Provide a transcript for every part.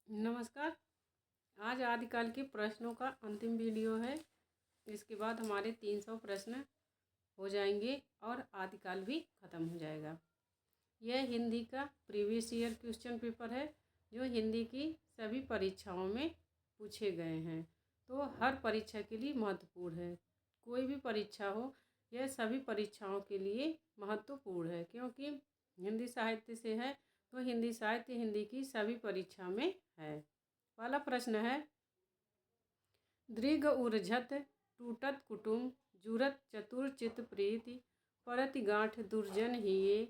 नमस्कार। आज आदिकाल के प्रश्नों का अंतिम वीडियो है। इसके बाद हमारे 300 प्रश्न हो जाएंगे और आदिकाल भी ख़त्म हो जाएगा। यह हिंदी का प्रीवियस ईयर क्वेश्चन पेपर है जो हिंदी की सभी परीक्षाओं में पूछे गए हैं। तो हर परीक्षा के लिए महत्वपूर्ण है। कोई भी परीक्षा हो, यह सभी परीक्षाओं के लिए महत्वपूर्ण है क्योंकि हिंदी साहित्य से है। तो हिंदी साहित्य हिंदी की सभी परीक्षा में है। पहला प्रश्न है, दृघ उर्झत टूटत कुटुम जुरत चतुर चित प्रीति परति गांठ दुर्जन हिये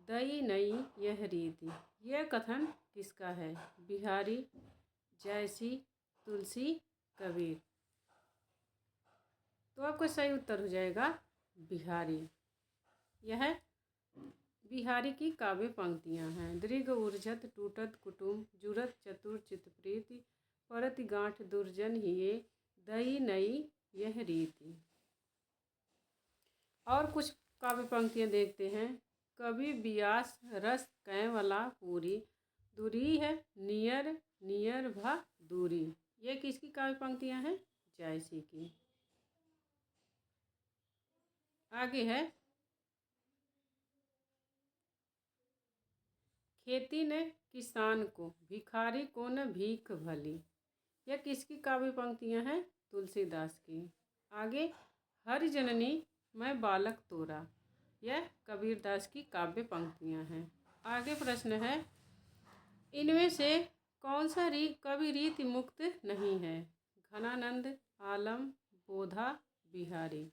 दई नई यह रीति। यह कथन किसका है? बिहारी, जयसी, तुलसी, कबीर। तो आपका सही उत्तर हो जाएगा बिहारी। यह बिहारी की काव्य पंक्तियां हैं। दृघ उर्झत टूटत कुटुम जुरत चतुर चित प्रीति परति गांठ दुर्जन हिये दई नई यह रीति। और कुछ काव्य पंक्तियां देखते हैं। कवि बियास रस कैवला पूरी दूरी है नियर नियर भा दूरी। ये किसकी काव्य पंक्तियां हैं? जायसी की। आगे है, खेती ने किसान को भिखारी को न भीख भली। यह किसकी काव्य पंक्तियां हैं? तुलसीदास की। आगे, हरि जननी मैं बालक तोरा। यह कबीरदास की काव्य पंक्तियां हैं। आगे प्रश्न है, इनमें से कौन सा कवि रीति मुक्त नहीं है? घनानंद, आलम, बोधा, बिहारी।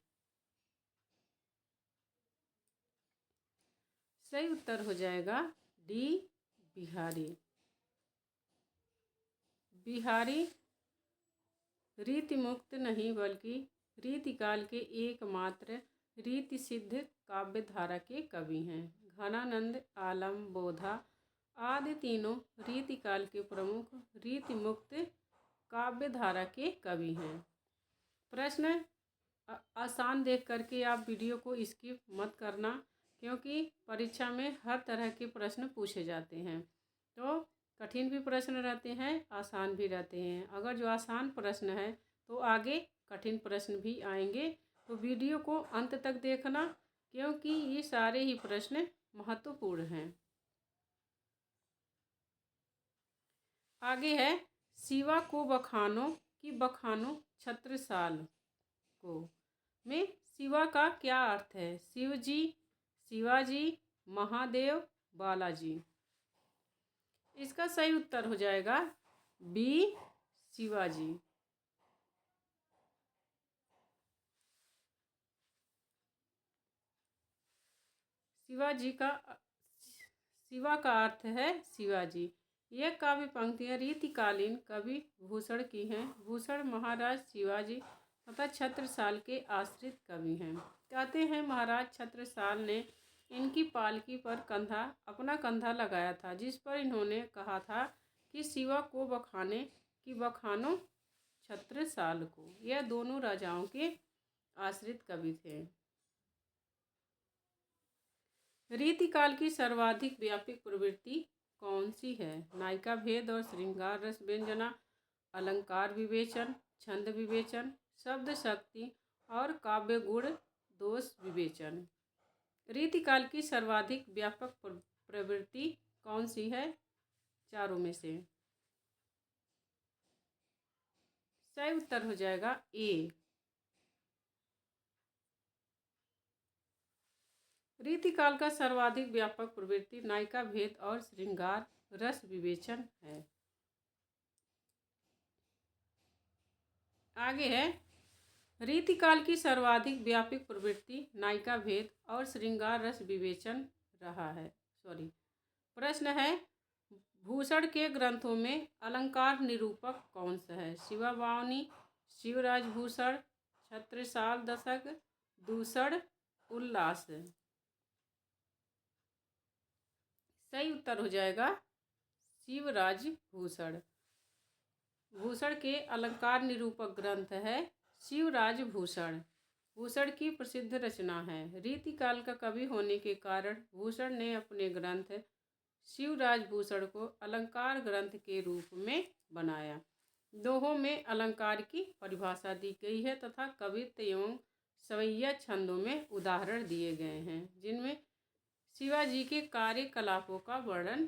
सही उत्तर हो जाएगा डी, बिहारी। बिहारी रीति मुक्त नहीं बल्कि रीतिकाल के एकमात्र रीति सिद्ध काव्य धारा के कवि हैं। घनानंद, आलम, बोधा आदि तीनों रीतिकाल के प्रमुख रीति मुक्त काव्य धारा के कवि हैं। प्रश्न आसान देख करके आप वीडियो को स्किप मत करना क्योंकि परीक्षा में हर तरह के प्रश्न पूछे जाते हैं। तो कठिन भी प्रश्न रहते हैं, आसान भी रहते हैं। अगर जो आसान प्रश्न है तो आगे कठिन प्रश्न भी आएंगे। तो वीडियो को अंत तक देखना क्योंकि ये सारे ही प्रश्न महत्वपूर्ण हैं। आगे है, शिवा को बखानो कि बखानो छत्रसाल को में शिवा का क्या अर्थ है? शिवजी, शिवाजी, महादेव, बालाजी। इसका सही उत्तर हो जाएगा बी, शिवाजी। शिवा का अर्थ है शिवाजी। यह काव्य पंक्तियां रीतिकालीन कवि भूषण की हैं। भूषण महाराज शिवाजी तथा छत्रसाल के आश्रित कवि हैं। कहते हैं महाराज छत्रसाल ने इनकी पालकी पर अपना कंधा लगाया था, जिस पर इन्होंने कहा था कि शिवा को बखाने कि बखानो छत्रसाल को। यह दोनों राजाओं के आश्रित कवि थे। रीतिकाल की सर्वाधिक व्यापक प्रवृत्ति कौन सी है? नायिका भेद और श्रृंगार रस व्यंजना, अलंकार विवेचन, छंद विवेचन, शब्द शक्ति और काव्य गुण दोष विवेचन। रीतिकाल की सर्वाधिक व्यापक प्रवृत्ति कौन सी है? चारों में से। सही उत्तर हो जाएगा ए। रीतिकाल का सर्वाधिक व्यापक प्रवृत्ति नायिका भेद और श्रृंगार रस विवेचन है। आगे है, रीतिकाल की सर्वाधिक व्यापक प्रवृत्ति नायिका भेद और श्रृंगार रस विवेचन रहा है। प्रश्न है, भूषण के ग्रंथों में अलंकार निरूपक कौन सा है? शिवाबावनी, शिवराजभूषण, छत्रसाल दशक, दूषण, उल्लास। सही उत्तर हो जाएगा शिवराजभूषण। भूषण के अलंकार निरूपक ग्रंथ है शिवराजभूषण। भूषण की प्रसिद्ध रचना है। रीतिकाल का कवि होने के कारण भूषण ने अपने ग्रंथ शिवराज भूषण को अलंकार ग्रंथ के रूप में बनाया। दोहों में अलंकार की परिभाषा दी गई है तथा कवित्व एवं सवैया छंदों में उदाहरण दिए गए हैं, जिनमें शिवाजी के कार्यकलापों का वर्णन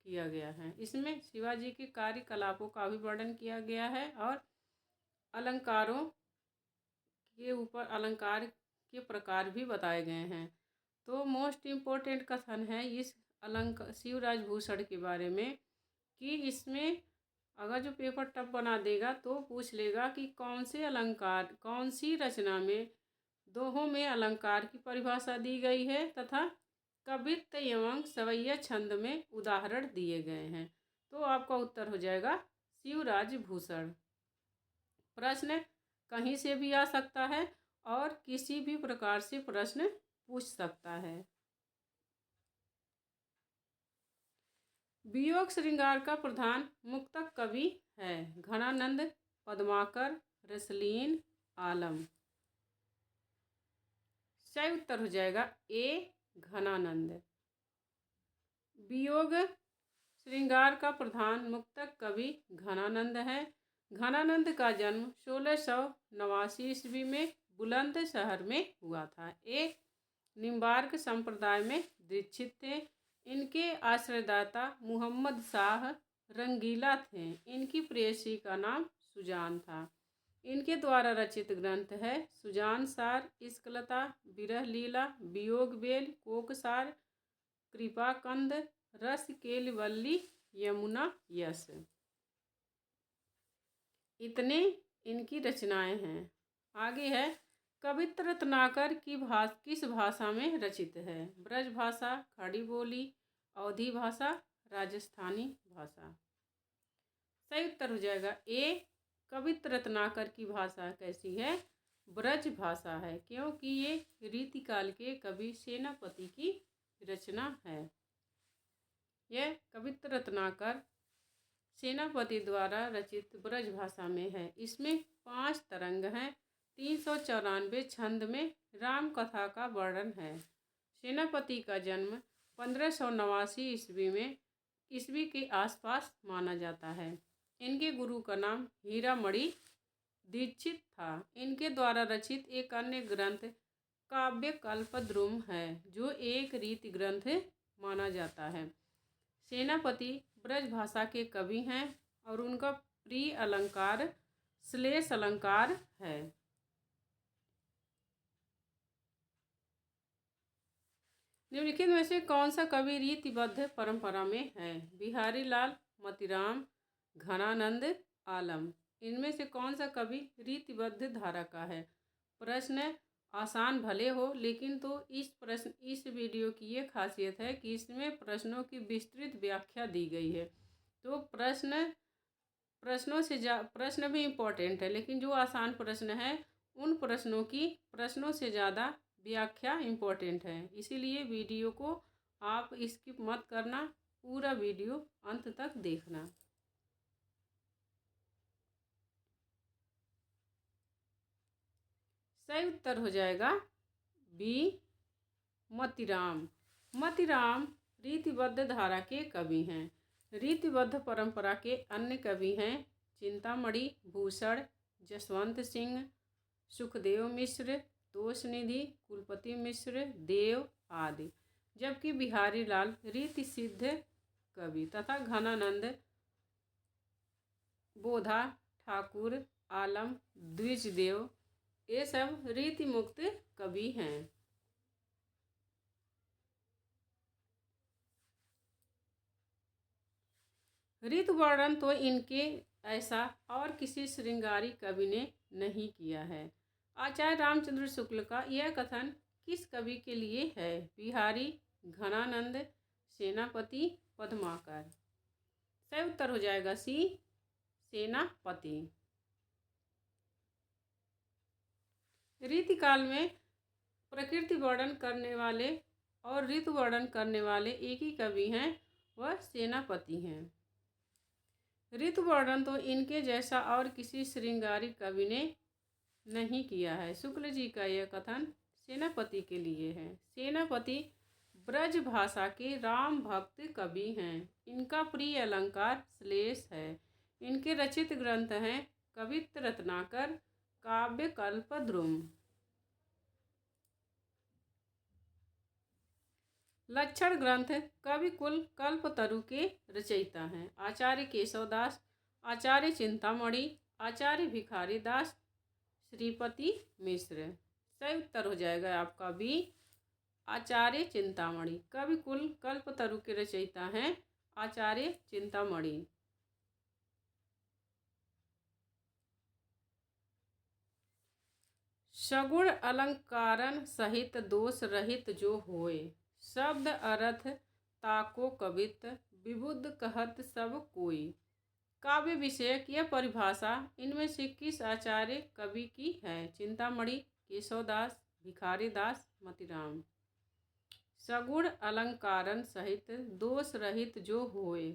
किया गया है। इसमें शिवाजी के कार्यकलापों का भी वर्णन किया गया है और अलंकारों के ऊपर अलंकार के प्रकार भी बताए गए हैं। तो मोस्ट इम्पोर्टेंट कथन है इस अलंकार शिवराज भूषण के बारे में कि इसमें अगर जो पेपर टफ बना देगा तो पूछ लेगा कि कौन से अलंकार, कौन सी रचना में दोहों में अलंकार की परिभाषा दी गई है तथा कवित्व एवं सवैया छंद में उदाहरण दिए गए हैं। तो आपका उत्तर हो जाएगा शिवराज भूषण। प्रश्न कहीं से भी आ सकता है और किसी भी प्रकार से प्रश्न पूछ सकता है। वियोग श्रृंगार का प्रधान मुक्तक कवि है। घनानंद, पद्माकर, रसलीन, आलम। सही उत्तर हो जाएगा ए घनानंद। वियोग श्रृंगार का प्रधान मुक्तक कवि घनानंद है। घनानंद का जन्म 1689 ईस्वी में बुलंदशहर में हुआ था। एक निम्बार्क संप्रदाय में दीक्षित थे। इनके आश्रयदाता मुहम्मद शाह रंगीला थे। इनकी प्रेयसी का नाम सुजान था। इनके द्वारा रचित ग्रंथ है सुजान सार, इश्कलता, विरह लीला, वियोग बेल, कोकसार, कृपाकंद, रस केलवल्ली, यमुना यश। इतने इनकी रचनाएं हैं। आगे है कवित्व रत्नाकर की किस भाषा में रचित है। ब्रज भाषा, खड़ी बोली, अवधी भाषा, राजस्थानी भाषा। सही उत्तर हो जाएगा ए कवित्व रत्नाकर की भाषा कैसी है, ब्रज भाषा है, क्योंकि ये रीतिकाल के कवि सेनापति की रचना है। यह कवित्व रत्नाकर सेनापति द्वारा रचित ब्रज भाषा में है। इसमें 5 तरंग हैं। 394 छंद में राम कथा का वर्णन है। सेनापति का जन्म 1589 ईस्वी के आसपास माना जाता है। इनके गुरु का नाम हीरामणि दीक्षित था। इनके द्वारा रचित एक अन्य ग्रंथ काव्य कल्पद्रुम है, जो एक रीति ग्रंथ माना जाता है। सेनापति ब्रज भाषा के कवि हैं और उनका प्रिय अलंकार श्लेष अलंकार है। निम्नलिखित में से कौन सा कवि रीतिबद्ध परंपरा में है। बिहारी लाल, मोतीराम, घनानंद, आलम। इनमें से कौन सा कवि रीतिबद्ध धारा का है। प्रश्न आसान भले हो, लेकिन तो इस वीडियो की ये खासियत है कि इसमें प्रश्नों की विस्तृत व्याख्या दी गई है। तो प्रश्न भी इम्पोर्टेंट है, लेकिन जो आसान प्रश्न है उन प्रश्नों से ज़्यादा व्याख्या इम्पोर्टेंट है। इसीलिए वीडियो को आप स्किप मत करना, पूरा वीडियो अंत तक देखना। सही उत्तर हो जाएगा बी मोतीराम। मोतीराम रीतिबद्ध धारा के कवि हैं। रीतिबद्ध परंपरा के अन्य कवि हैं चिंतामणि, भूषण, जसवंत सिंह, सुखदेव मिश्र, तोषनिधि, कुलपति मिश्र, देव आदि। जबकि बिहारी लाल रीति सिद्ध कवि तथा घनानंद, बोधा, ठाकुर, आलम, द्विजदेव ये सब रीति मुक्त कवि हैं। ऋतु वर्णन तो इनके ऐसा और किसी श्रृंगारी कवि ने नहीं किया है। आचार्य रामचंद्र शुक्ल का यह कथन किस कवि के लिए है। बिहारी, घनानंद, सेनापति, पद्माकर। सही उत्तर हो जाएगा सी सेनापति। रीतिकाल में प्रकृति वर्णन करने वाले और ऋतु वर्णन करने वाले एक ही कवि हैं, वह सेनापति हैं। ऋतु वर्णन तो इनके जैसा और किसी श्रृंगारी कवि ने नहीं किया है। शुक्ल जी का यह कथन सेनापति के लिए है। सेनापति ब्रज भाषा के राम भक्त कवि हैं। इनका प्रिय अलंकार श्लेष है। इनके रचित ग्रंथ हैं कवित्त रत्नाकर, काव्य कल्पद्रुम। लक्षण ग्रंथ कवि कुल कल्पतरु के रचयिता हैं। आचार्य केशवदास, आचार्य चिंतामणि, आचार्य भिखारी दास, श्रीपति मिश्र। सही उत्तर हो जाएगा आपका बी, आचार्य चिंतामणि। कवि कुल कल्पतरु के रचयिता हैं आचार्य चिंतामणि। सगुण अलंकारन सहित दोष रहित जो होए, शब्द अर्थ ताको कवित, विबुध कहत सब कोई। काव्य विषयक यह परिभाषा इनमें से किस आचार्य कवि की है? चिंतामणि, केशवदास, भिखारी दास, मतीराम। सगुण अलंकारन सहित दोष रहित जो होए,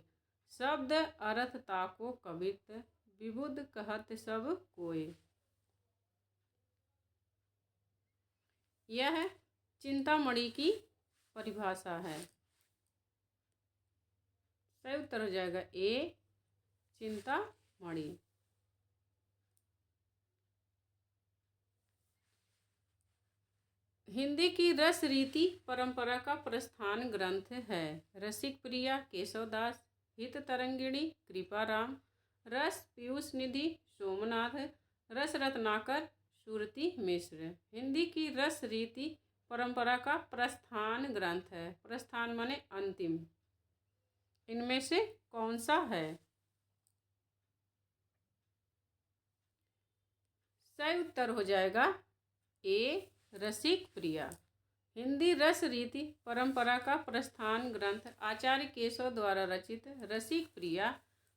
शब्द अर्थ ताको कवित, विबुध कहत सब कोय। यह चिंतामणि की परिभाषा है। सही उत्तर हो जाएगा ए, चिंतामणि। हिंदी की रस रीति परंपरा का प्रस्थान ग्रंथ है। रसिक प्रिया केशवदास, हित तरंगिणी कृपाराम, रस पीयूष निधि सोमनाथ, रस रत्नाकर सुरति मिश्र। हिंदी की रस रीति परंपरा का प्रस्थान ग्रंथ है। प्रस्थान माने अंतिम। इनमें से कौन सा है? सही उत्तर हो जाएगा ए, रसिक प्रिया। हिंदी रस रीति परंपरा का प्रस्थान ग्रंथ आचार्य केशव द्वारा रचित रसिक प्रिया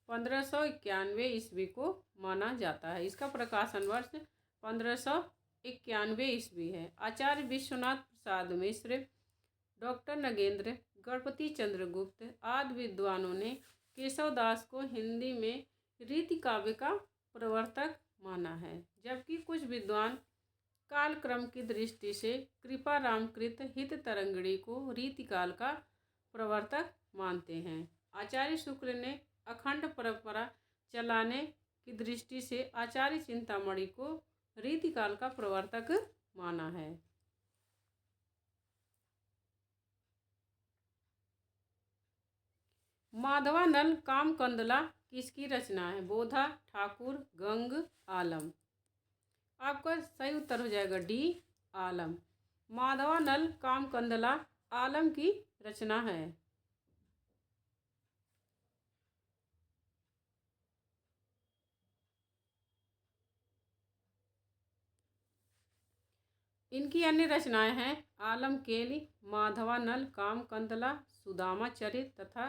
1591 ईस्वी को माना जाता है। इसका प्रकाशन वर्ष 1591 ईस्वी है। आचार्य विश्वनाथ प्रसाद मिश्र, डॉक्टर नगेंद्र, गणपति चंद्र गुप्त आदि विद्वानों ने केशवदास को हिंदी में रीति काव्य का प्रवर्तक माना है, जबकि कुछ विद्वान कालक्रम की दृष्टि से कृपाराम कृत हित तरंगिणी को रीतिकाल का प्रवर्तक मानते हैं। आचार्य शुक्ल ने अखंड परंपरा चलाने की दृष्टि से आचार्य चिंतामणि को रीतिकाल का प्रवर्तक माना है। माधवानल कामकंदला किसकी रचना है? बोधा, ठाकुर, गंग, आलम। आपका सही उत्तर हो जाएगा डी, आलम। माधवानल कामकंदला आलम की रचना है। इनकी अन्य रचनाएं हैं आलम केली, माधवानल कामकंदला, सुदामा चरित तथा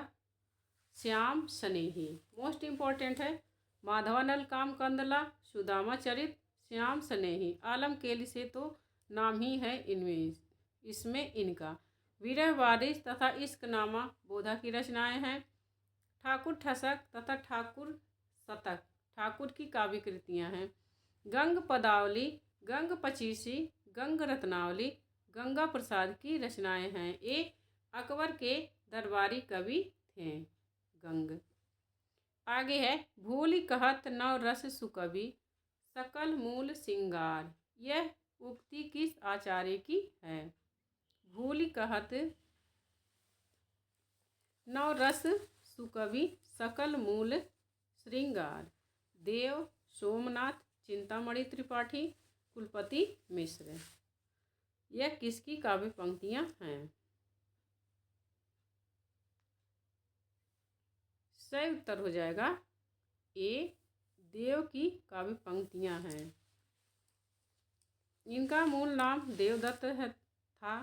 श्याम स्नेही। मोस्ट इम्पोर्टेंट है माधवानल कामकंदला, सुदामा चरित, श्याम स्नेही। आलम केली से तो नाम ही है इसमें इनका। विरह वारिस तथा इश्कनामा बोधा की रचनाएं हैं। ठाकुर ठसक तथा ठाकुर शतक ठाकुर की काव्य कृतियाँ हैं। गंग पदावली, गंग पचीसी, गंग रत्नावली गंगा प्रसाद की रचनाएं हैं। ये अकबर के दरबारी कवि थे। गंग। आगे है भूलि कहत नव रस सुकवि, सकल मूल सिंगार। यह उक्ति किस आचार्य की है? भूलि कहत नव रस सुकवि, सकल मूल श्रृंगार। देव, सोमनाथ, चिंतामणि त्रिपाठी, कुलपति मिश्र। यह किसकी काव्य पंक्तियां हैं? सही उत्तर हो जाएगा ए, देव की काव्य पंक्तियां हैं। इनका मूल नाम देवदत्त था।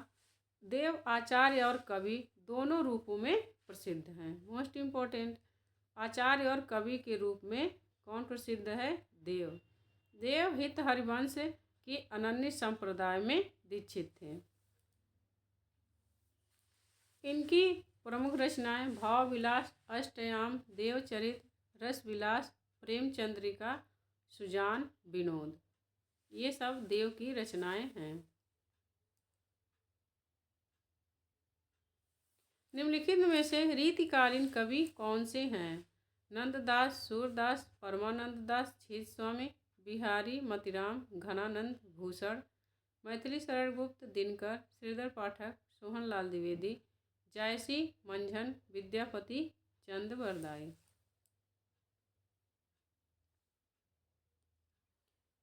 देव आचार्य और कवि दोनों रूपों में प्रसिद्ध हैं। मोस्ट इम्पोर्टेंट, आचार्य और कवि के रूप में कौन प्रसिद्ध है? देव। देव हित हरिवंश के अनन्य संप्रदाय में दीक्षित थे। इनकी प्रमुख रचनाएं भाव विलास, अष्टयाम, देवचरित, रस विलास, प्रेमचंद्रिका, सुजान, विनोद। ये सब देव की रचनाएं हैं। निम्नलिखित में से रीतिकालीन कवि कौन से हैं? नंददास, सूरदास, परमानंद दास, छीद स्वामी, बिहारी मतीराम, घनानंद भूषण, मैथिली शरण गुप्त, दिनकर, श्रीधर पाठक, सोहनलाल द्विवेदी, जायसी मंझन, विद्यापति चंद बरदाई।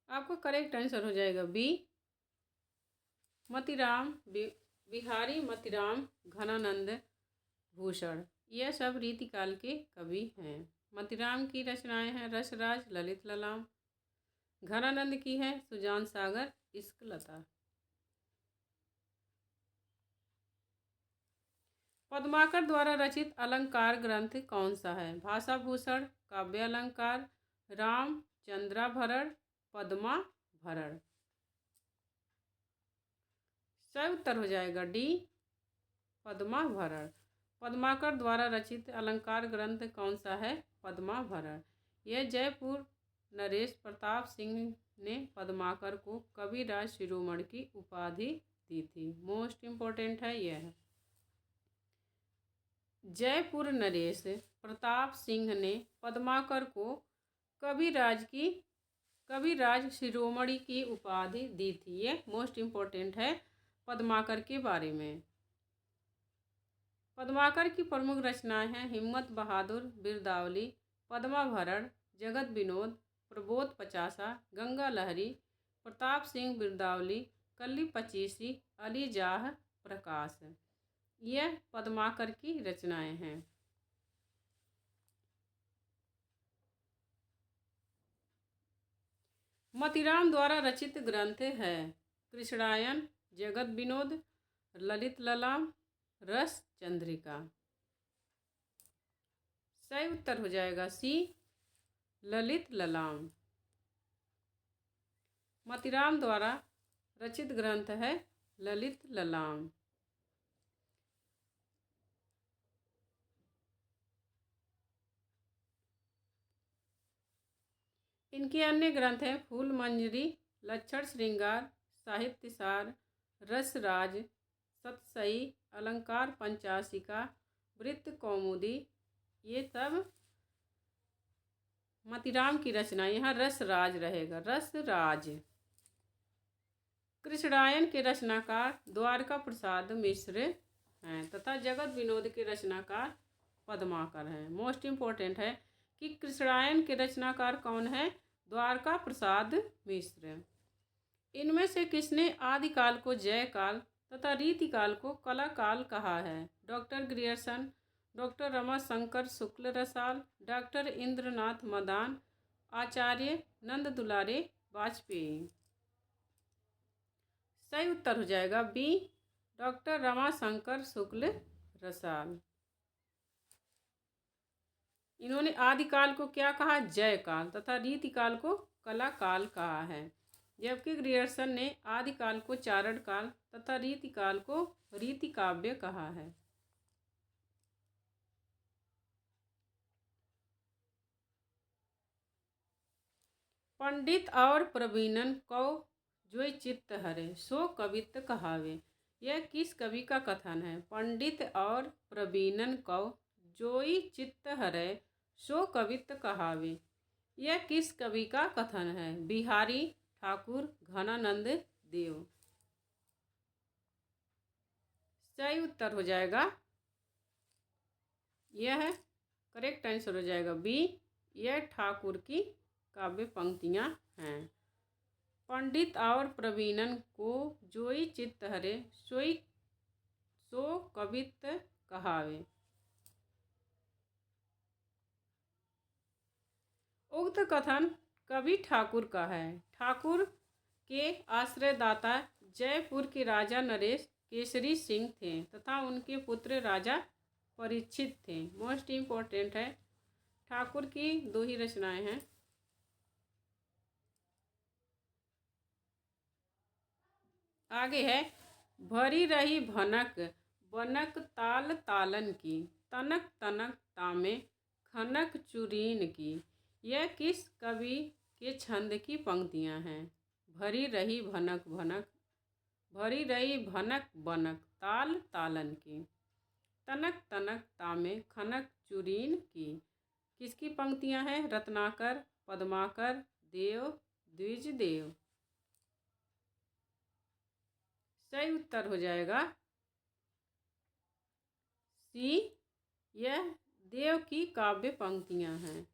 आपका करेक्ट आंसर हो जाएगा बी, मतीराम, बिहारी मतीराम, घनानंद भूषण। यह सब रीतिकाल के कवि हैं। मतीराम की रचनाएं हैं रसराज, ललित ललाम। घनानंद की है सुजान सागर, इश्क लता। पद्माकर द्वारा रचित अलंकार ग्रंथ कौन सा है? भाषा भूषण, काव्य अलंकार, रामचंद्राभरण, पद्माभरण। सही उत्तर हो जाएगा डी, पद्माभरण। पद्माकर द्वारा रचित अलंकार ग्रंथ कौन सा है? पद्माभरण। यह जयपुर नरेश प्रताप सिंह ने पद्माकर को कविराज शिरोमणि की उपाधि दी थी। मोस्ट इम्पोर्टेंट है यह। जयपुर नरेश प्रताप सिंह ने पद्माकर को कविराज शिरोमणि की उपाधि दी थी। ये मोस्ट इम्पोर्टेंट है पद्माकर के बारे में। पद्माकर की प्रमुख रचनाएं हैं हिम्मत बहादुर, बिरदावली, पद्माभरण, जगत विनोद, प्रबोध पचासा, गंगा लहरी, प्रताप सिंह बिरदावली, कल्ली पचीसी, अली जाह प्रकाश। यह पद्माकर की रचनाएं हैं। मतीराम द्वारा रचित ग्रंथ है कृष्णायन, जगत विनोद, ललित ललाम, रस चंद्रिका। सही उत्तर हो जाएगा सी, ललित ललाम। मतीराम द्वारा रचित ग्रंथ है ललित ललाम। इनके अन्य ग्रंथ हैं फूल मंजरी, लक्षण श्रृंगार, साहित्य सार, रसराज, सतसई, अलंकार पंचाशिका, वृत्त कौमुदी। ये सब मतीराम की रचना। यहाँ रसराज रहेगा, रसराज। कृष्णायन के रचनाकार द्वारका प्रसाद मिश्र हैं तथा जगत विनोद के रचनाकार पद्माकर हैं। मोस्ट इम्पोर्टेंट है कि कृष्णायन के रचनाकार कौन है? द्वारका प्रसाद मिश्र। इनमें से किसने आदिकाल को जयकाल तथा रीतिकाल को कलाकाल कहा है? डॉक्टर ग्रियर्सन, डॉक्टर रमाशंकर शुक्ल रसाल, डॉक्टर इंद्रनाथ मदान, आचार्य नंद दुलारे वाजपेयी। सही उत्तर हो जाएगा बी, डॉक्टर रमाशंकर शुक्ल रसाल। इन्होंने आदिकाल को क्या कहा? जयकाल तथा रीतिकाल को कलाकाल कहा है। जबकि ग्रियर्सन ने आदिकाल को चारण काल तथा रीतिकाल को रीतिकाव्य कहा है। पंडित और प्रवीणन कौ जोई चित्त हरे सो कवित्त कहावे। यह किस कवि का कथन है? पंडित और प्रवीणन कौ जोई चित्त हरे सो कवित्त कहावे। यह किस कवि का कथन है? बिहारी ठाकुर, घनानंद देव। सही उत्तर हो जाएगा, यह करेक्ट आंसर हो जाएगा बी, यह ठाकुर की काव्य पंक्तियां हैं। पंडित और प्रवीणन को जोई चित्त हरे सोई सो कवित्त कहावे। उक्त कथन कवि ठाकुर का है। ठाकुर के आश्रयदाता जयपुर के राजा नरेश केसरी सिंह थे तथा उनके पुत्र राजा परीक्षित थे। मोस्ट इम्पोर्टेंट है, ठाकुर की दो ही रचनाएं हैं। आगे है भरी रही भनक बनक ताल तालन की, तनक तनक तामे खनक चुरीन की। यह किस कवि के छंद की पंक्तियां हैं? भरी रही भनक बनक ताल तालन की। तनक तनक तामे खनक चुरीन की। किसकी पंक्तियां हैं? रत्नाकर, पद्माकर, देव, द्विज देव। सही उत्तर हो जाएगा सी, यह देव की काव्य पंक्तियां हैं।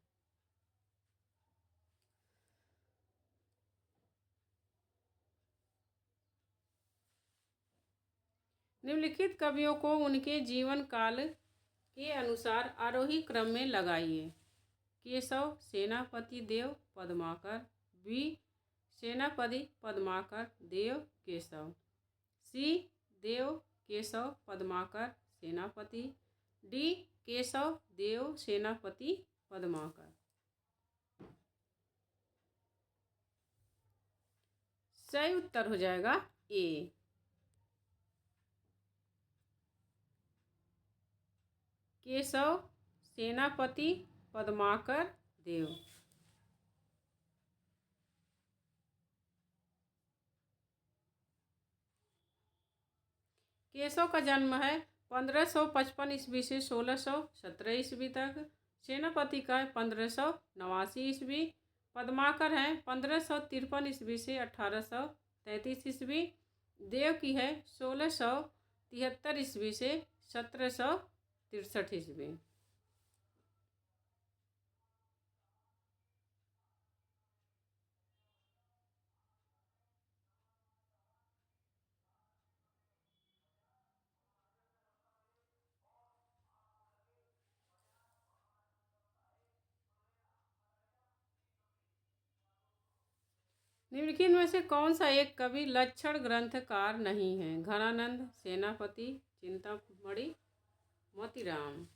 निम्नलिखित कवियों को उनके जीवन काल के अनुसार आरोही क्रम में लगाइए। केशव, सेनापति, देव, पद्माकर। बी, सेनापति, पद्माकर, देव, केशव। सी, देव, केशव, पद्माकर, सेनापति। डी, केशव, देव, सेनापति, पद्माकर। सही उत्तर हो जाएगा ए। केशव, सेनापति, पद्माकर, देव। केशव का जन्म है 1555 ईस्वी से 1617 ईस्वी तक। सेनापति का है 1589 ईस्वी। पद्माकर हैं 1553 ईस्वी से 1833 ईस्वी। देव की है 1673 ईस्वी से 1763 ईस्वी। निम्नलिखित में से कौन सा एक कवि लक्षण ग्रंथकार नहीं है? घनानंद, सेनापति, चिंतामणि, मोतीराम।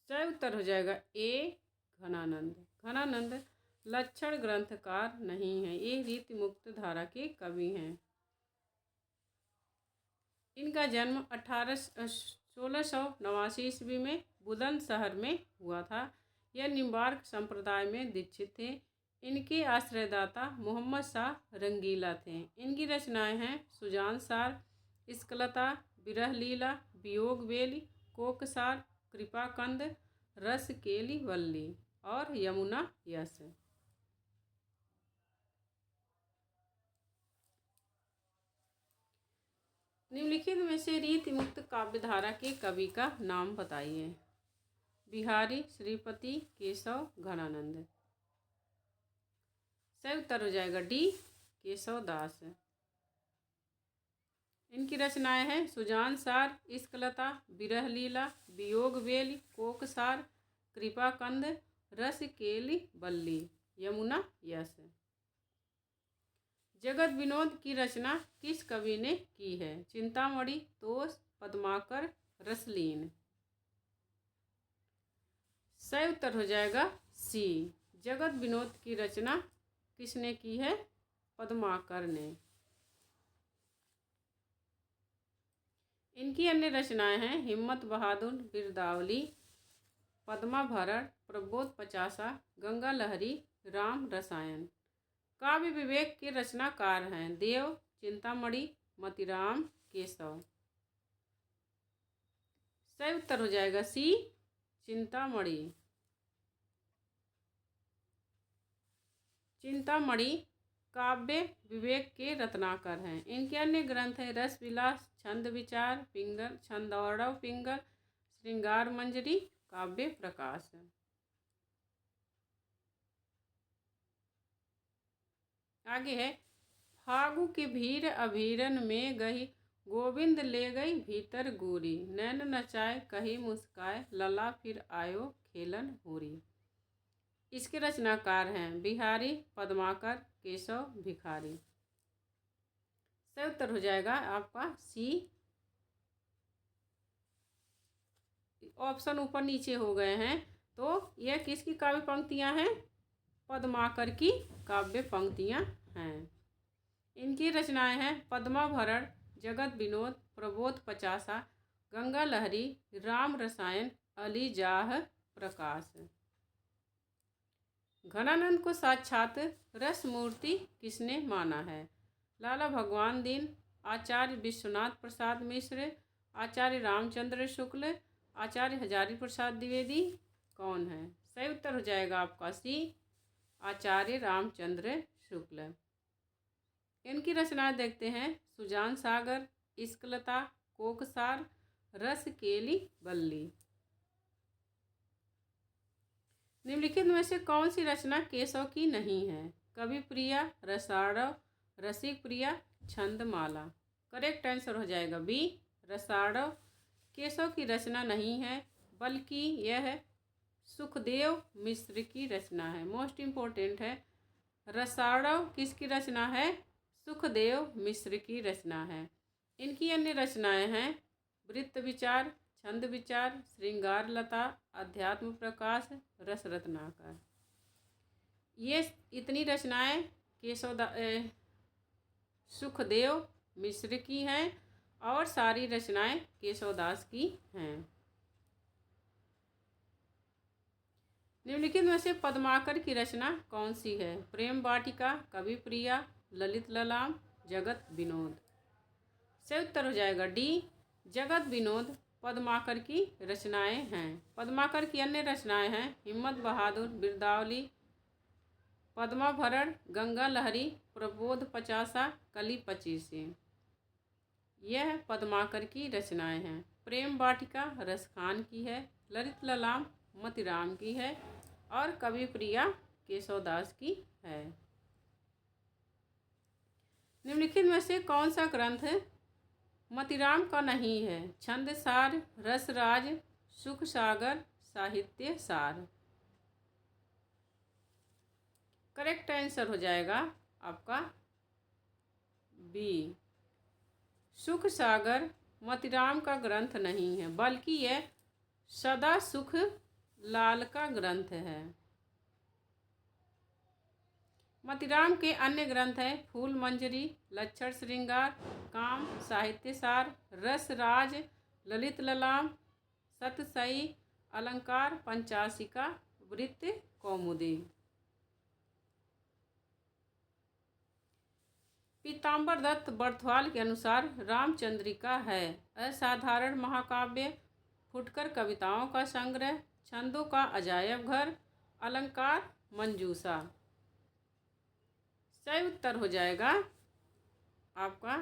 सही उत्तर हो जाएगा ए, घनानंद। घनानंद लक्षण ग्रंथकार नहीं है, ये रीति मुक्त धारा के कवि हैं। इनका जन्म 1689 ईस्वी में बुलंदशहर में हुआ था। यह निम्बार्क संप्रदाय में दीक्षित थे। इनके आश्रयदाता मोहम्मद शाह रंगीला थे। इनकी रचनाएं हैं सुजान सार, इस्कलता, विरह लीला, वियोग वेली, कोकसार, कृपाकंद, रस केली वल्ली और यमुना यश। निम्नलिखित में से रीति मुक्त काव्यधारा के कवि का नाम बताइए। बिहारी, श्रीपति, केशव, घनानंद। सही उत्तर हो जाएगा डी, केशव दास। इनकी रचनाएं हैं सुजान सार, इस्कलता, विरह लीला, वियोग वेली, कोकसार, कृपाकंद, रस केली बल्ली, यमुना यश। जगत विनोद की रचना किस कवि ने की है? चिंतामणि, तोष, पद्माकर, रसलीन। सही उत्तर हो जाएगा सी, जगत विनोद की रचना किसने की है? पद्माकर ने। इनकी अन्य रचनाएं हैं हिम्मत बहादुर, बिरदावली, पद्माभरण, प्रबोध पचासा, गंगा लहरी, राम रसायन। काव्य विवेक के रचनाकार हैं देव, चिंतामणि, मोतीराम, केशव। सही उत्तर हो जाएगा सी, चिंतामणि। चिंतामणि काव्य विवेक के रत्नाकर हैं। इनके अन्य ग्रंथ हैं रस विलास, छंद विचार, पिंगल, छंदौड़व पिंगल, श्रृंगार मंजरी, काव्य प्रकाश। आगे है फागु की भीड़ अभीरन में गई, गोविंद ले गई भीतर गोरी, नैन नचाए कही मुस्काए, लला फिर आयो खेलन होरी। इसके रचनाकार हैं बिहारी, पद्माकर, केशव, भिखारी। सही उत्तर हो जाएगा आपका सी। ऑप्शन ऊपर नीचे हो गए हैं, तो यह किसकी काव्य पंक्तियां हैं? पद्माकर की काव्य पंक्तियां हैं। इनकी रचनाएं हैं पद्माभरण, जगत विनोद, प्रबोध पचासा, गंगा लहरी, राम रसायन, अलीजाह प्रकाश। घनानंद को साक्षात रसमूर्ति किसने माना है? लाला भगवान दीन, आचार्य विश्वनाथ प्रसाद मिश्र, आचार्य रामचंद्र शुक्ल, आचार्य हजारी प्रसाद द्विवेदी कौन है? सही उत्तर हो जाएगा आपका सी, आचार्य रामचंद्र शुक्ल। इनकी रचनाएं देखते हैं। सुजान सागर, इश्कलता, कोकसार, रसकेली बल्ली। निम्नलिखित में से कौन सी रचना केशव की नहीं है? कवि प्रिया, रसाड़व, रसिक प्रिया, छंदमाला। करेक्ट आंसर हो जाएगा बी, रसाड़व केशव की रचना नहीं है, बल्कि यह सुखदेव मिश्र की रचना है। मोस्ट इम्पोर्टेंट है, रसाड़व किसकी रचना है? सुखदेव मिश्र की रचना है। इनकी अन्य रचनाएं हैं वृत्त विचार, छंद विचार, श्रृंगार लता, अध्यात्म प्रकाश, रस रत्नाकर। ये इतनी रचनाएं सुखदेव मिश्र की हैं और सारी रचनाएं केशवदास की हैं। निम्नलिखित में से पद्माकर की रचना कौन सी है? प्रेम वाटिका, कवि प्रिया, ललित ललाम, जगत विनोद। सही उत्तर हो जाएगा डी, जगत विनोद पद्माकर की रचनाएं हैं। पद्माकर की अन्य रचनाएं हैं हिम्मत बहादुर, बिरदावली, पद्माभरण, गंगा लहरी, प्रबोध पचासा, कली पचीसी। यह पद्माकर की रचनाएं हैं। प्रेम वाटिका रसखान की है, ललित ललाम मतिराम की है और कवि प्रिया केशवदास की है। निम्नलिखित में से कौन सा ग्रंथ मतिराम का नहीं है? छंदसार, रसराज, सुख सागर, साहित्य सार। करेक्ट आंसर हो जाएगा आपका बी, सुख सागर मतिराम का ग्रंथ नहीं है, बल्कि यह सदा सुख लाल का ग्रंथ है। मतिराम के अन्य ग्रंथ हैं फूल मंजरी, लक्षण श्रृंगार, काम, साहित्य सार, रस राज, ललित ललाम, सतसई, अलंकार, पंचाशिका, वृत्त कौमुदी। पीताम्बर दत्त बर्थवाल के अनुसार रामचंद्रिका है असाधारण महाकाव्य, फुटकर कविताओं का संग्रह, छंदों का अजायब घर, अलंकार, मंजूषा। सही उत्तर हो जाएगा आपका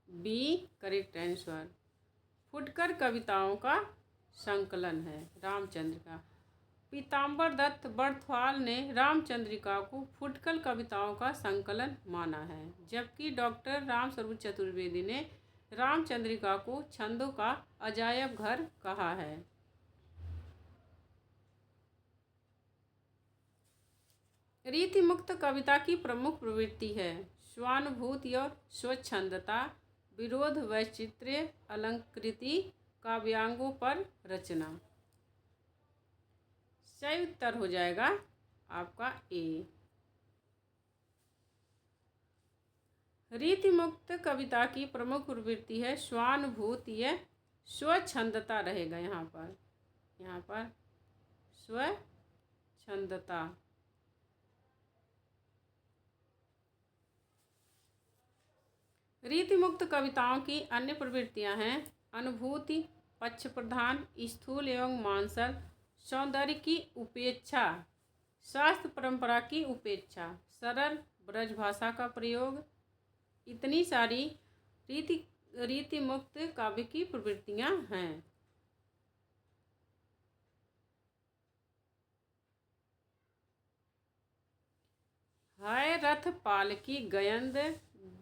बी, करेक्ट आंसर। फुटकर कविताओं का संकलन है रामचंद्रिका। पीताम्बर दत्त बर्थवाल ने रामचंद्रिका को फुटकर कविताओं का संकलन माना है, जबकि डॉक्टर रामस्वरूप चतुर्वेदी ने रामचंद्रिका को छंदों का अजायब घर कहा है। रीति मुक्त कविता की प्रमुख प्रवृत्ति है स्वानुभूति और स्वच्छंदता, विरोध, वैचित्र्य, अलंकृति, काव्यांगों पर रचना। सही उत्तर हो जाएगा आपका ए। रीति मुक्त कविता की प्रमुख प्रवृत्ति है स्वानुभूति, स्वच्छंदता रहेगा यहाँ पर स्वच्छंदता। रीति मुक्त कविताओं की अन्य प्रवृत्तियां हैं अनुभूति, पक्ष प्रधान, स्थूल एवं मांसल, सौंदर्य की उपेक्षा, शास्त्र परंपरा की उपेक्षा, सरल ब्रजभाषा का प्रयोग। इतनी सारी रीति मुक्त काव्य की प्रवृत्तियां हैं। है रथ पालकी गयंद,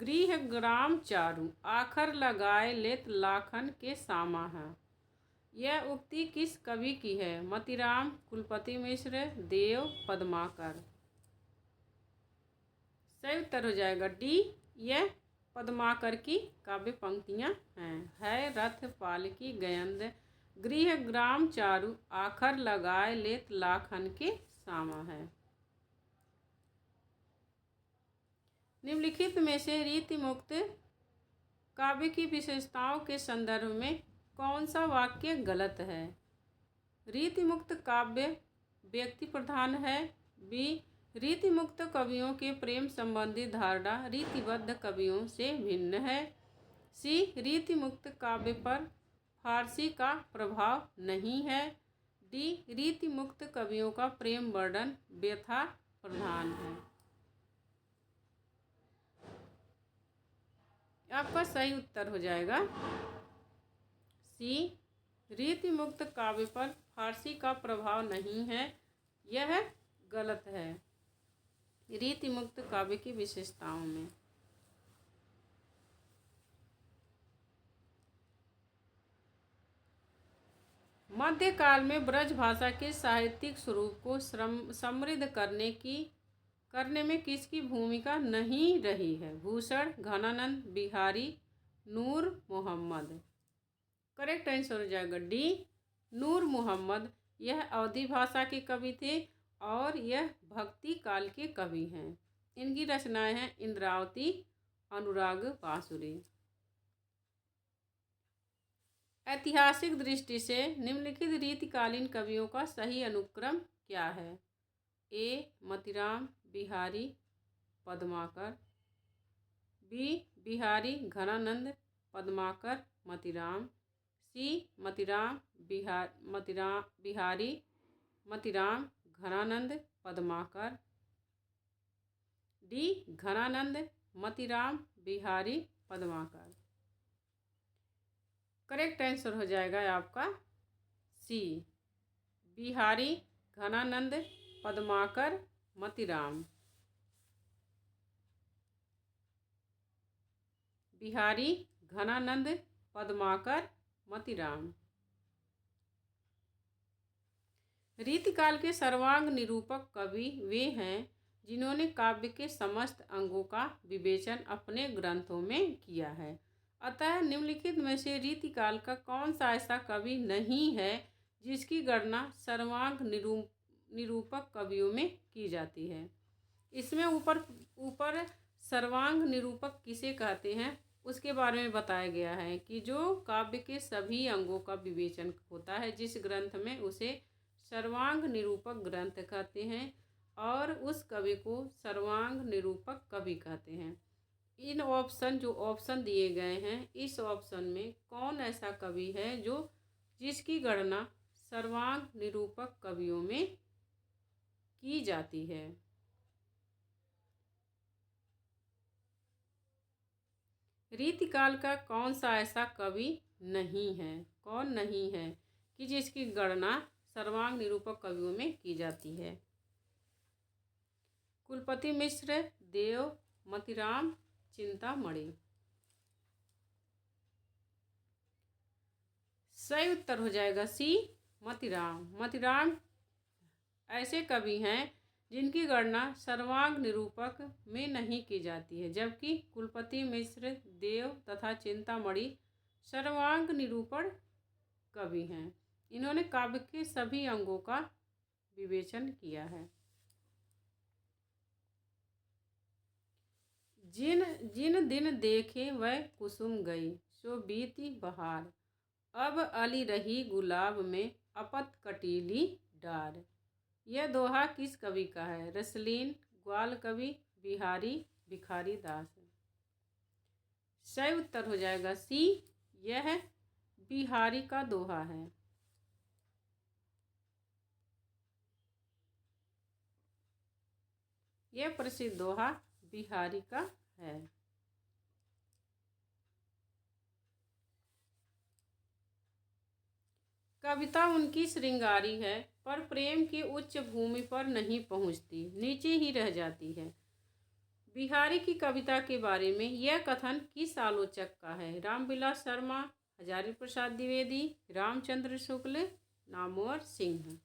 गृह ग्राम चारु, आखर लगाए लेत लाखन के सामा है। यह उक्ति किस कवि की है? मतिराम, कुलपति मिश्र, देव, पद्माकर। सही उत्तर हो जाएगा डी, यह पद्माकर की काव्य पंक्तियां हैं। है रथ पालकी गयंद, गृह ग्राम चारु, आखर लगाए लेत लाखन के सामा है। निम्नलिखित में से रीति मुक्त काव्य की विशेषताओं के संदर्भ में कौन सा वाक्य गलत है? रीति मुक्त काव्य व्यक्ति प्रधान है। बी, रीति मुक्त कवियों के प्रेम संबंधी धारणा रीतिबद्ध कवियों से भिन्न है। सी रीति मुक्त काव्य पर फारसी का प्रभाव नहीं है। डी रीति मुक्त कवियों का प्रेम वर्णन व्यथा प्रधान है। आपका सही उत्तर हो जाएगा सी रीति मुक्त काव्य पर फारसी का प्रभाव नहीं है। यह गलत है। रीति मुक्त काव्य की विशेषताओं में मध्यकाल में ब्रज भाषा के साहित्यिक स्वरूप को समृद्ध करने में किसकी भूमिका नहीं रही है? भूषण, घनानंद, बिहारी, नूर मोहम्मद। करेक्ट आंसर हो जाएगा डी नूर मोहम्मद। यह अवधी भाषा के कवि थे और यह भक्ति काल के कवि हैं। इनकी रचनाएं हैं इंद्रावती, अनुराग बांसुरी। ऐतिहासिक दृष्टि से निम्नलिखित रीतिकालीन कवियों का सही अनुक्रम क्या है? A Matiram, Bihari, Padmakar. B Bihari, Ghananand, Padmakar, Matiram. C Matiram, Bihari, Matiram, Ghananand, Padmakar. D Ghananand, Matiram, Bihari, Padmakar. Correct answer हो जाएगा आपका सी बिहारी, घनानंद, पद्माकर, मतीराम। बिहारी, घनानंद, पद्माकर, मतीराम। रीतिकाल के सर्वांग निरूपक कवि वे हैं जिन्होंने काव्य के समस्त अंगों का विवेचन अपने ग्रंथों में किया है। अतः निम्नलिखित में से रीतिकाल का कौन सा ऐसा कवि नहीं है जिसकी गणना सर्वांग निरूपक कवियों में की जाती है? इसमें ऊपर सर्वांग निरूपक किसे कहते हैं उसके बारे में बताया गया है कि जो काव्य के सभी अंगों का विवेचन होता है जिस ग्रंथ में, उसे सर्वांग निरूपक ग्रंथ कहते हैं और उस कवि को सर्वांग निरूपक कवि कहते हैं। इन ऑप्शन दिए गए हैं, इस ऑप्शन में कौन ऐसा कवि है जिसकी गणना सर्वांग निरूपक कवियों में की जाती है? रीतिकाल का कौन सा ऐसा कवि नहीं है, कौन नहीं है कि जिसकी गणना सर्वांग निरूपक कवियों में की जाती है? कुलपति मिश्र, देव, मतीराम, चिंतामणि। सही उत्तर हो जाएगा सी मतीराम। मतीराम ऐसे कवि हैं जिनकी गणना सर्वांग निरूपक में नहीं की जाती है, जबकि कुलपति मिश्र, देव तथा चिंतामणि सर्वांग निरूपण कवि हैं। इन्होंने काव्य के सभी अंगों का विवेचन किया है। जिन दिन देखे वह कुसुम गई, सो बीती बहार, अब अली रही गुलाब में अपत कटीली डार। यह दोहा किस कवि का है? रसलीन, ग्वाल कवि, बिहारी, भिखारी दास। सही उत्तर हो जाएगा सी, यह बिहारी का दोहा है। यह प्रसिद्ध दोहा बिहारी का है। कविता उनकी श्रृंगारी है पर प्रेम की उच्च भूमि पर नहीं पहुंचती, नीचे ही रह जाती है। बिहारी की कविता के बारे में यह कथन किस आलोचक का है? रामविलास शर्मा, हजारी प्रसाद द्विवेदी, रामचंद्र शुक्ल, नामवर सिंह।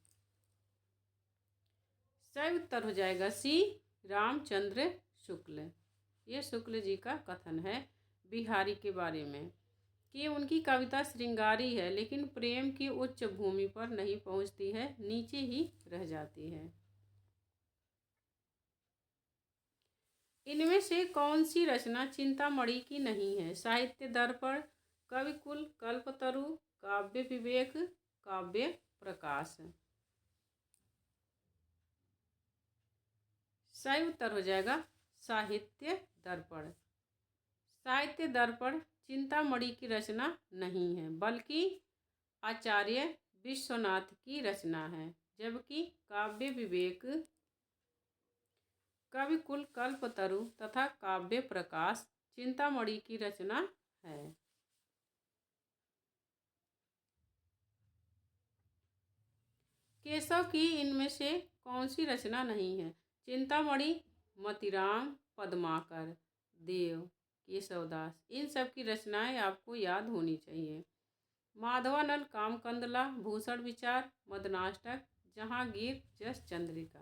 सही उत्तर हो जाएगा सी, रामचंद्र शुक्ल। यह शुक्ल जी का कथन है बिहारी के बारे में कि उनकी कविता श्रृंगारी है लेकिन प्रेम की उच्च भूमि पर नहीं पहुंचती है, नीचे ही रह जाती है। इनमें से कौन सी रचना चिंतामणि की नहीं है? साहित्य दर्पण, कविकुल, कल्पतरु, काव्य विवेक, काव्य प्रकाश। सही उत्तर हो जाएगा साहित्य दर्पण। साहित्य दर्पण चिंतामणि की रचना नहीं है, बल्कि आचार्य विश्वनाथ की रचना है। जबकि काव्य विवेक, कविकुल कल्पतरु तथा काव्य प्रकाश चिंतामणि की रचना है। केशव की इनमें से कौन सी रचना नहीं है? चिंतामणि, मोतीराम, पद्माकर, देव, केशवदास, इन सब की रचनाएं आपको याद होनी चाहिए। माधवानल, कामकंदला, भूषण विचार, मदनाष्टक, जहांगीर, जस चंद्रिका।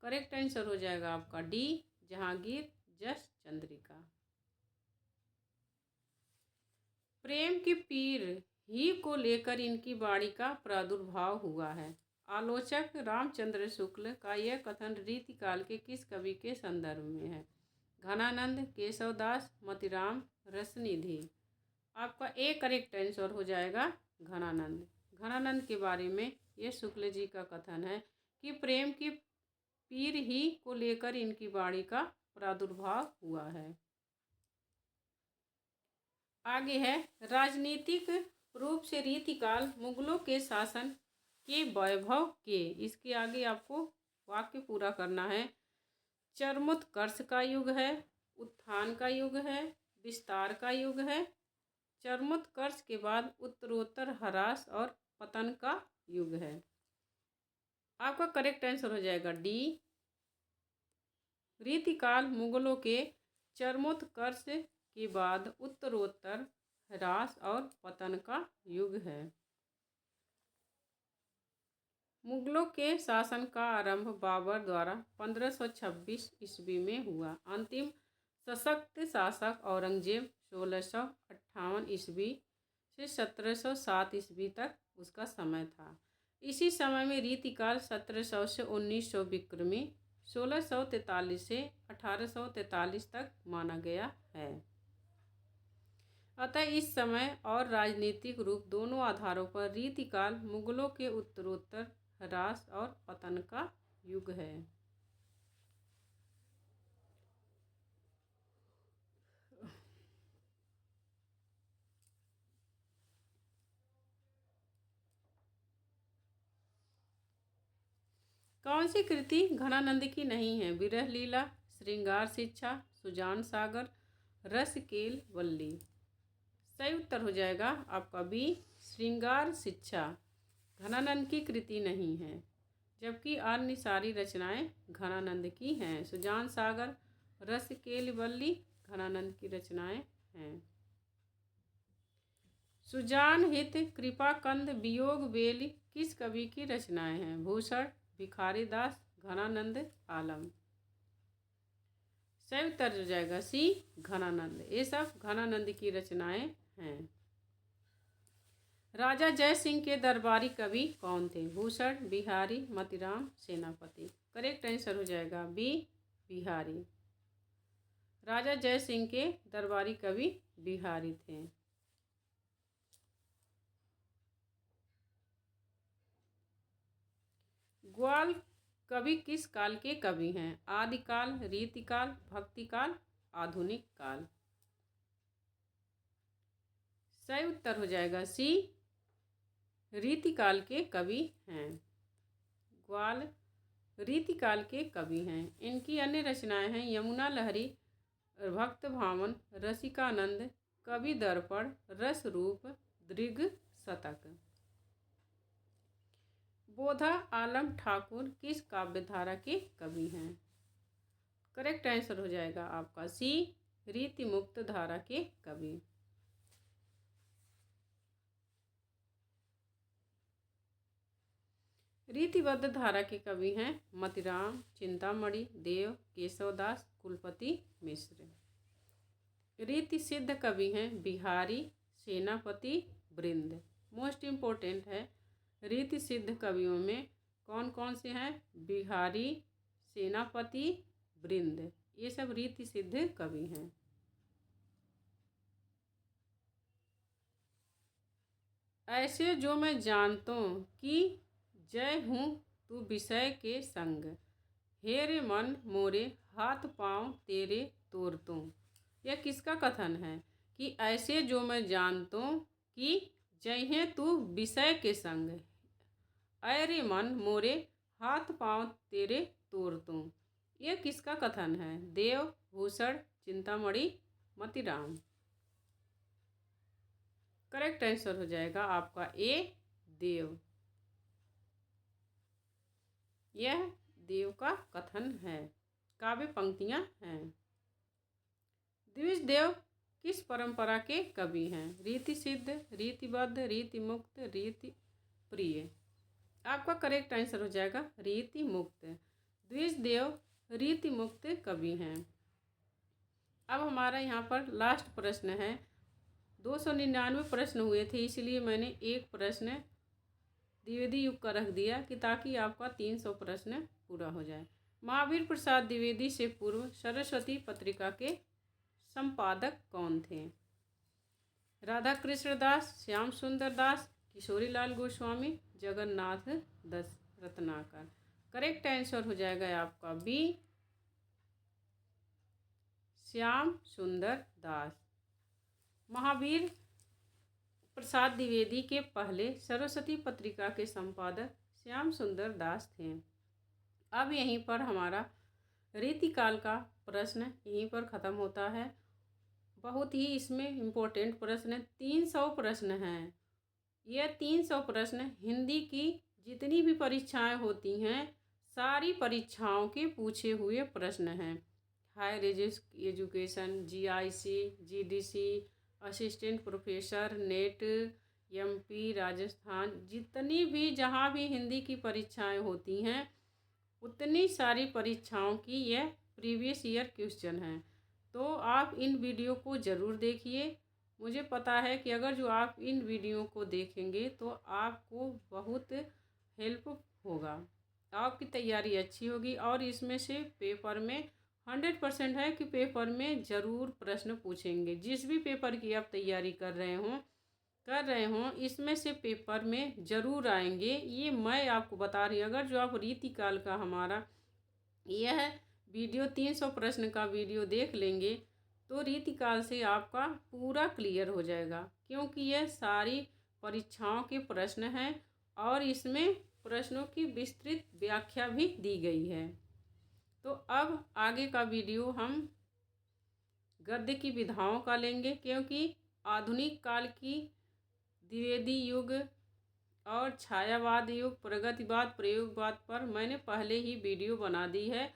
करेक्ट आंसर हो जाएगा आपका डी, जहांगीर जस चंद्रिका। प्रेम की पीर ही को लेकर इनकी वाणी का प्रादुर्भाव हुआ है। आलोचक रामचंद्र शुक्ल का यह कथन रीतिकाल के किस कवि के संदर्भ में है? घनानंद, केशवदास, मोतीराम, रसनिधि। आपका ए करेक्ट आंसर हो जाएगा घनानंद। घनानंद के बारे में ये शुक्ल जी का कथन है कि प्रेम की पीर ही को लेकर इनकी वाणी का प्रादुर्भाव हुआ है। आगे है, राजनीतिक रूप से रीतिकाल मुगलों के शासन के वैभव के, इसके आगे आपको वाक्य पूरा करना है। चरमोत्कर्ष का युग है, उत्थान का युग है, विस्तार का युग है। चरमोत्कर्ष के बाद उत्तरोत्तर ह्रास और पतन का युग है। आपका करेक्ट आंसर हो जाएगा डी। रीतिकाल मुगलों के चरमोत्कर्ष के बाद उत्तरोत्तर ह्रास और पतन का युग है। मुगलों के शासन का आरंभ बाबर द्वारा 1526 ईस्वी में हुआ। अंतिम सशक्त शासक औरंगजेब 1658 ईस्वी से 1707 ईस्वी तक उसका समय था। इसी समय में रीतिकाल 1700 से 1900 विक्रमी 1643 से 1843 तक माना गया है। अतः इस समय और राजनीतिक रूप दोनों आधारों पर रीतिकाल मुगलों के उत्तरोत्तर ह्रास और पतन का युग है। कौन सी कृति घनानंद की नहीं है? विरह लीला, श्रृंगार शिक्षा, सुजान सागर, रसकेल वल्ली। सही उत्तर हो जाएगा आपका बी, श्रृंगार शिक्षा घनानंद की कृति नहीं है, जबकि अन्य सारी रचनाएं घनानंद की हैं। सुजान सागर, रसकेल वल्ली घनानंद की रचनाएं हैं। सुजान हित, कृपाकंद, वियोग बेली किस कवि की रचनाएं हैं? भूषण, भिखारीदास, घनानंद, आलम। सही उत्तर हो जाएगा सी, घनानंद। ये सब घनानंद की रचनाएं हैं। राजा जय सिंह के दरबारी कवि कौन थे? भूषण, बिहारी, मोतीराम, सेनापति। करेक्ट आंसर हो जाएगा बी, बिहारी। राजा जय सिंह के दरबारी कवि बिहारी थे। ग्वाल कवि किस काल के कवि हैं? आदिकाल, रीतिकाल, भक्तिकाल, आधुनिक काल। सही उत्तर हो जाएगा सी, रीतिकाल के कवि हैं। ग्वाल रीतिकाल के कवि हैं। इनकी अन्य रचनाएं हैं यमुना लहरी, भक्त भावन, रसिकानंद, कवि दर्पण, रस रूप, दृग शतक। बोधा आलम ठाकुर किस काव्यधारा के कवि हैं? करेक्ट आंसर हो जाएगा आपका सी, रीति मुक्त धारा के कवि। रीतिबद्ध धारा के कवि हैं मोतीराम, चिंतामणि, देव, केशवदास, कुलपति मिश्र। रीति सिद्ध कवि हैं बिहारी, सेनापति, वृंद। मोस्ट इम्पोर्टेंट है, रीति सिद्ध कवियों में कौन कौन से हैं? बिहारी, सेनापति, वृंद, ये सब रीति सिद्ध कवि हैं। ऐसे जो मैं जानतों कि जय हूँ तू विषय के संग, हेरे मन मोरे हाथ पाँव तेरे तोड़तों। यह किसका कथन है? कि ऐसे जो मैं जानतूँ कि जइहें तू विषय के संग, अरे मन मोरे हाथ पांव तेरे तोड़तूँ। यह किसका कथन है? देव भूषण चिंतामणि मतीराम। करेक्ट आंसर हो जाएगा आपका ए, देव। यह देव का कथन है, काव्य पंक्तियां हैं। द्विज देव किस परंपरा के कवि हैं? रीति सिद्ध, रीतिबद्ध, रीति मुक्त, रीति प्रिय। आपका करेक्ट आंसर हो जाएगा रीति मुक्त। द्विज देव रीति मुक्त कवि हैं। अब हमारा यहाँ पर लास्ट प्रश्न है। 299 प्रश्न हुए थे, इसलिए मैंने एक प्रश्न द्विवेदी युग का रख दिया कि ताकि आपका 300 प्रश्न पूरा हो जाए। महावीर प्रसाद द्विवेदी से पूर्व सरस्वती पत्रिका के संपादक कौन थे? राधा कृष्ण दास, श्याम सुंदर दास, किशोरीलाल गोस्वामी, जगन्नाथ दस रत्नाकर। करेक्ट आंसर हो जाएगा आपका बी, श्याम सुंदर दास। महावीर प्रसाद द्विवेदी के पहले सरस्वती पत्रिका के संपादक श्याम सुंदर दास थे। अब यहीं पर हमारा रीतिकाल का प्रश्न यहीं पर ख़त्म होता है। बहुत ही इसमें इम्पोर्टेंट प्रश्न 300 प्रश्न हैं। यह 300 प्रश्न हिंदी की जितनी भी परीक्षाएं होती हैं सारी परीक्षाओं के पूछे हुए प्रश्न हैं। Higher education, GIC, GDC, assistant professor, NET, MP, Rajasthan, जितनी भी जहाँ भी हिंदी की परीक्षाएं होती हैं उतनी सारी परीक्षाओं की यह प्रीवियस ईयर क्वेश्चन हैं। तो आप इन वीडियो को ज़रूर देखिए। मुझे पता है कि अगर जो आप इन वीडियो को देखेंगे तो आपको बहुत हेल्प होगा, आपकी तैयारी अच्छी होगी और इसमें से पेपर में 100% है कि पेपर में ज़रूर प्रश्न पूछेंगे। जिस भी पेपर की आप तैयारी कर रहे हों इसमें से पेपर में ज़रूर आएंगे, ये मैं आपको बता रही हूँ। अगर जो आप रीतिकाल का हमारा यह वीडियो 300 प्रश्न का वीडियो देख लेंगे तो रीतिकाल से आपका पूरा क्लियर हो जाएगा, क्योंकि यह सारी परीक्षाओं के प्रश्न हैं और इसमें प्रश्नों की विस्तृत व्याख्या भी दी गई है। तो अब आगे का वीडियो हम गद्य की विधाओं का लेंगे, क्योंकि आधुनिक काल की द्विवेदी युग और छायावाद युग, प्रगतिवाद, प्रयोगवाद पर मैंने पहले ही वीडियो बना दी है।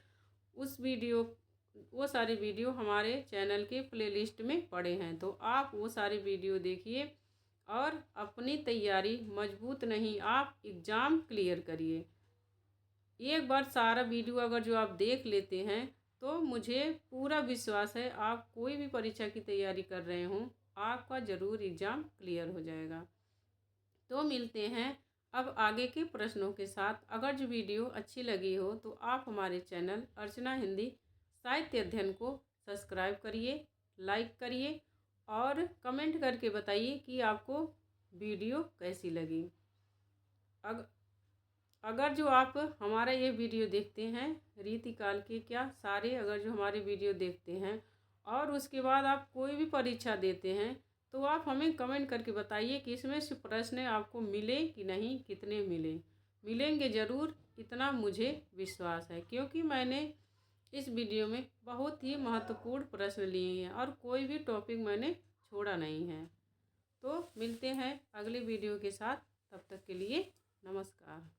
वो सारे वीडियो हमारे चैनल के प्लेलिस्ट में पड़े हैं, तो आप वो सारे वीडियो देखिए और अपनी तैयारी मजबूत नहीं, आप एग्ज़ाम क्लियर करिए। एक बार सारा वीडियो अगर जो आप देख लेते हैं तो मुझे पूरा विश्वास है आप कोई भी परीक्षा की तैयारी कर रहे हों आपका ज़रूर एग्ज़ाम क्लियर हो जाएगा। तो मिलते हैं अब आगे के प्रश्नों के साथ। अगर जो वीडियो अच्छी लगी हो तो आप हमारे चैनल अर्चना हिंदी साहित्य अध्ययन को सब्सक्राइब करिए, लाइक करिए और कमेंट करके बताइए कि आपको वीडियो कैसी लगी। अगर जो आप हमारा ये वीडियो देखते हैं रीतिकाल के क्या सारे अगर जो हमारे वीडियो देखते हैं और उसके बाद आप कोई भी परीक्षा देते हैं तो आप हमें कमेंट करके बताइए कि इसमें से प्रश्न आपको मिले कि नहीं, कितने मिलेंगे ज़रूर, इतना मुझे विश्वास है, क्योंकि मैंने इस वीडियो में बहुत ही महत्वपूर्ण प्रश्न लिए हैं और कोई भी टॉपिक मैंने छोड़ा नहीं है। तो मिलते हैं अगले वीडियो के साथ, तब तक के लिए नमस्कार।